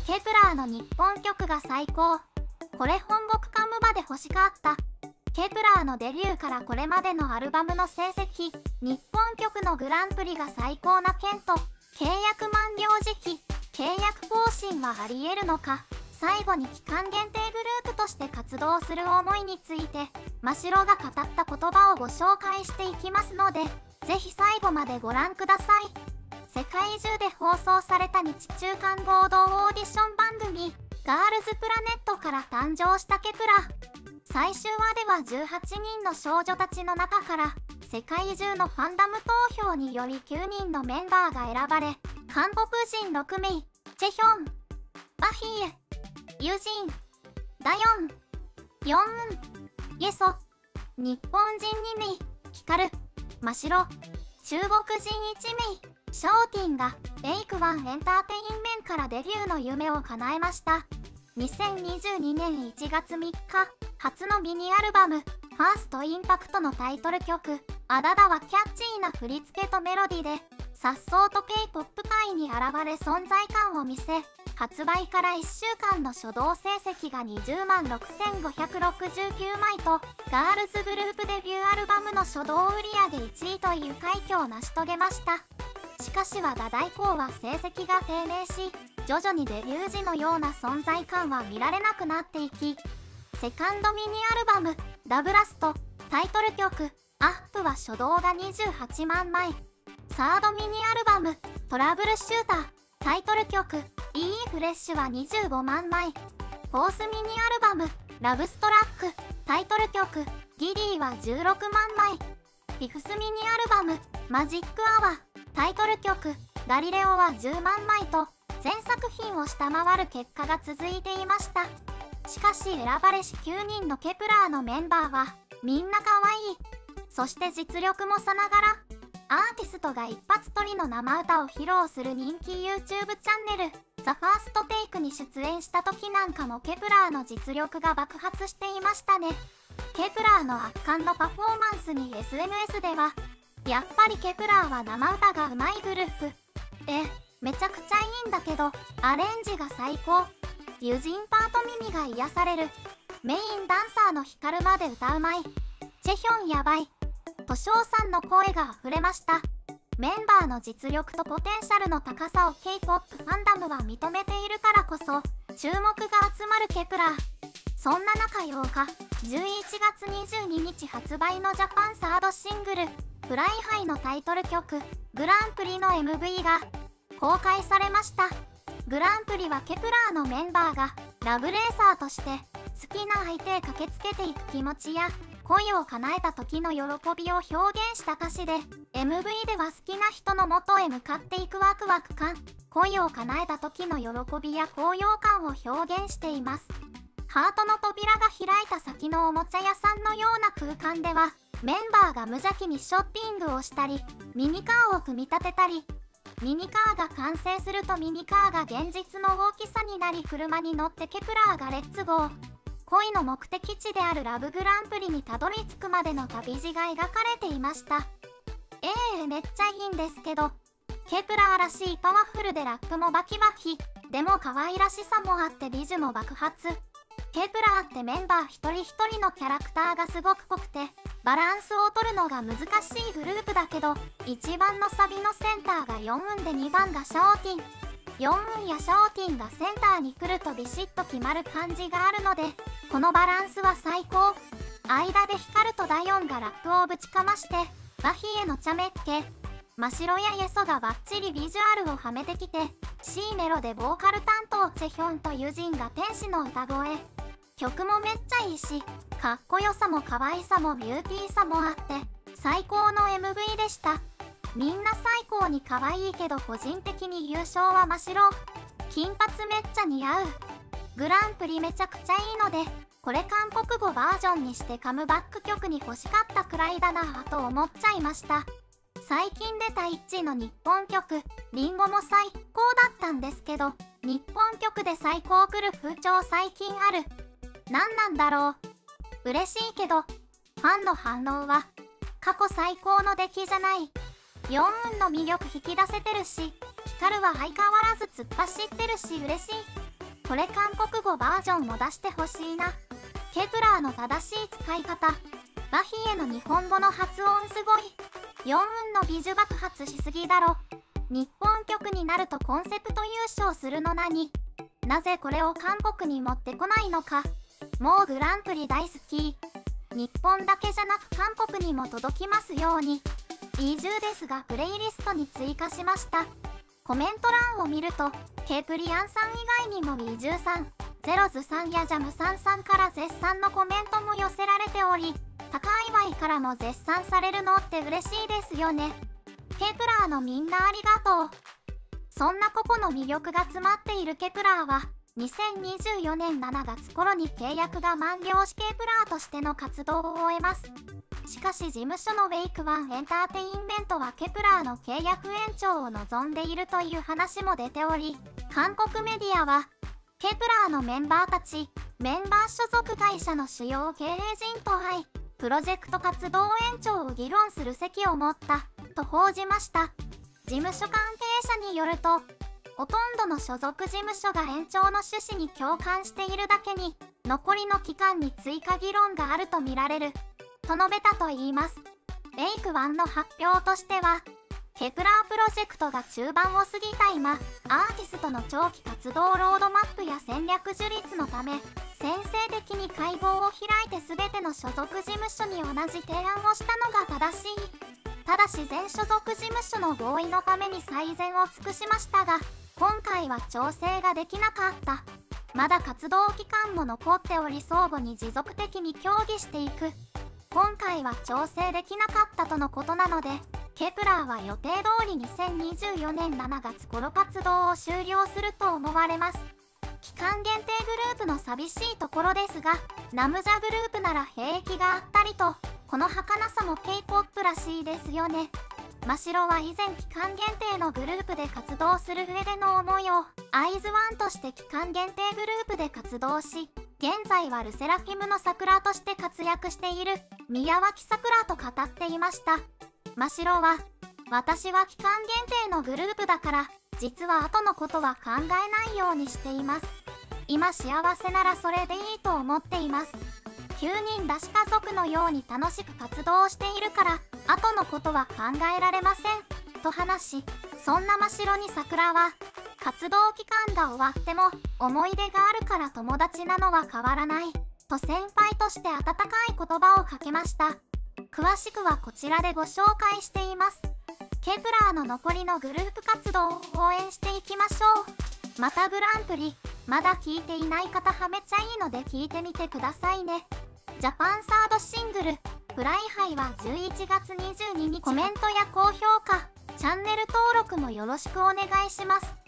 ケプラーの日本曲が最高。これ本国カムバで欲しかった。ケプラーのデビューからこれまでのアルバムの成績、日本曲のグランプリが最高な件と、契約満了時期、契約更新はあり得るのか、最後に期間限定グループとして活動する思いについて、真白が語った言葉をご紹介していきますので、ぜひ最後までご覧ください。世界中で放送された日中韓合同オーディション番組、ガールズプラネットから誕生したケプラ。最終話では18人の少女たちの中から、世界中のファンダム投票により9人のメンバーが選ばれ、韓国人6名、チェヒョン、バヒエ、ユジン、ダヨン、ヨンウン、イェソ、日本人2名、ヒカル、マシロ、中国人1名、ショーティンがベイクワンエンターテインメンからデビューの夢を叶えました。2022年1月3日、初のミニアルバム、ファーストインパクトのタイトル曲、アダダはキャッチーな振り付けとメロディで、颯爽と K-POP 界に現れ存在感を見せ、発売から1週間の初動成績が20万6569枚と、ガールズグループデビューアルバムの初動売上1位という快挙を成し遂げました。しかし和田大光は成績が低迷し、徐々にデビュー時のような存在感は見られなくなっていき、セカンドミニアルバム、ダブラスト、タイトル曲、アップは初動が28万枚。サードミニアルバム、トラブルシューター、タイトル曲、いいフレッシュは25万枚。フォースミニアルバム、ラブストラック、タイトル曲、ギリーは16万枚。フィフスミニアルバム、マジックアワー、タイトル曲、ガリレオは10万枚と、全作品を下回る結果が続いていました。しかし選ばれし9人のケプラーのメンバーは、みんな可愛い。そして実力もさながら、アーティストが一発撮りの生歌を披露する人気 YouTube チャンネル、ザ・ファーストテイクに出演した時なんかもケプラーの実力が爆発していましたね。ケプラーの圧巻のパフォーマンスに SNS では、やっぱりケプラーは生歌が上手いグループ。めちゃくちゃいいんだけど、アレンジが最高。ユジンパート耳が癒される。メインダンサーのヒカルまで歌うまい。チェヒョンやばい。としょうさんの声が溢れました。メンバーの実力とポテンシャルの高さを K-POP ファンダムは認めているからこそ、注目が集まるケプラー。そんな中8日、11月22日発売のジャパンサードシングル、フライハイのタイトル曲、グランプリの MV が公開されました。グランプリはケプラーのメンバーがラブレーサーとして好きな相手へ駆けつけていく気持ちや恋を叶えた時の喜びを表現した歌詞で、 MV では好きな人の元へ向かっていくワクワク感、恋を叶えた時の喜びや高揚感を表現しています。ハートの扉が開いた先のおもちゃ屋さんのような空間では、メンバーが無邪気にショッピングをしたり、ミニカーを組み立てたり、ミニカーが完成するとミニカーが現実の大きさになり、車に乗ってケプラーがレッツゴー。恋の目的地であるラブグランプリにたどり着くまでの旅路が描かれていました。めっちゃいいんですけど、ケプラーらしいパワフルでラップもバキバキ、でも可愛らしさもあって美女も爆発。ケプラーってメンバー一人一人のキャラクターがすごく濃くて、バランスを取るのが難しいグループだけど、1番のサビのセンターがヨンウンで2番がショーティン。ヨンウンやショーティンがセンターに来るとビシッと決まる感じがあるので、このバランスは最高。間でヒカルとダヨンがラップをぶちかまして、バヒエのチャメッケ、マシロやイエソがバッチリビジュアルをはめてきて、C メロでボーカル担当チェヒョンとユジンが天使の歌声。曲もめっちゃいいし、かっこよさも可愛さもビューティーさもあって、最高の MV でした。みんな最高に可愛いけど個人的に優勝はマシロ。金髪めっちゃ似合う。グランプリめちゃくちゃいいので、これ韓国語バージョンにしてカムバック曲に欲しかったくらいだなぁと思っちゃいました。最近出た1の日本曲、リンゴも最高だったんですけど、日本曲で最高来る風潮最近ある。何なんだろう。嬉しいけど、ファンの反応は、過去最高の出来じゃない。ヨンウンの魅力引き出せてるし、ヒカルは相変わらず突っ走ってるし嬉しい。これ韓国語バージョンも出してほしいな。ケプラーの正しい使い方。バヒへの日本語の発音すごい。4運の美女爆発しすぎだろ。日本曲になるとコンセプト優勝するのなぜこれを韓国に持ってこないのか。もうグランプリ大好き。日本だけじゃなく韓国にも届きますように。イージュですがプレイリストに追加しました。コメント欄を見ると、ケプリアンさん以外にもイージュさん、ゼロズさんやジャムさんから絶賛のコメントも寄せられており、高いからも絶賛されるのって嬉しいですよね。ケプラーのみんなありがとう。そんな個々の魅力が詰まっているケプラーは、2024年7月頃に契約が満了しケプラーとしての活動を終えます。しかし事務所のウェイクワンエンターテインメントはケプラーの契約延長を望んでいるという話も出ており、韓国メディアは、ケプラーのメンバーたち、メンバー所属会社の主要経営陣と会い、プロジェクト活動延長を議論する席を持った、と報じました。事務所関係者によると、ほとんどの所属事務所が延長の趣旨に共感しているだけに、残りの期間に追加議論があるとみられる、と述べたといいます。ウェイクワンの発表としては、ケプラープロジェクトが中盤を過ぎた今、アーティストの長期活動ロードマップや戦略樹立のため、先制的に会合を開いて全ての所属事務所に同じ提案をしたのが正しい。ただし全所属事務所の合意のために最善を尽くしましたが、今回は調整ができなかった。まだ活動期間も残っており相互に持続的に協議していく。今回は調整できなかったとのことなので、ケプラーは予定通り2024年7月頃活動を終了すると思われます。期間限定グループの寂しいところですが、ナムジャグループなら兵役があったりと、この儚さも K-POP らしいですよね。真白は以前期間限定のグループで活動する上での思いを、アイズワンとして期間限定グループで活動し、現在はルセラフィムの桜として活躍している宮脇桜と語っていました。真白は、私は期間限定のグループだから、実は後のことは考えないようにしています。今幸せならそれでいいと思っています。9人だし家族のように楽しく活動しているから、後のことは考えられません。と話し、そんな真白に桜は、活動期間が終わっても思い出があるから友達なのは変わらない。と先輩として温かい言葉をかけました。詳しくはこちらでご紹介しています。ケプラーの残りのグループ活動を応援していきましょう。またグランプリ、まだ聞いていない方はめちゃいいので聞いてみてくださいね。ジャパンサードシングル、フライハイは11月22日。コメントや高評価、チャンネル登録もよろしくお願いします。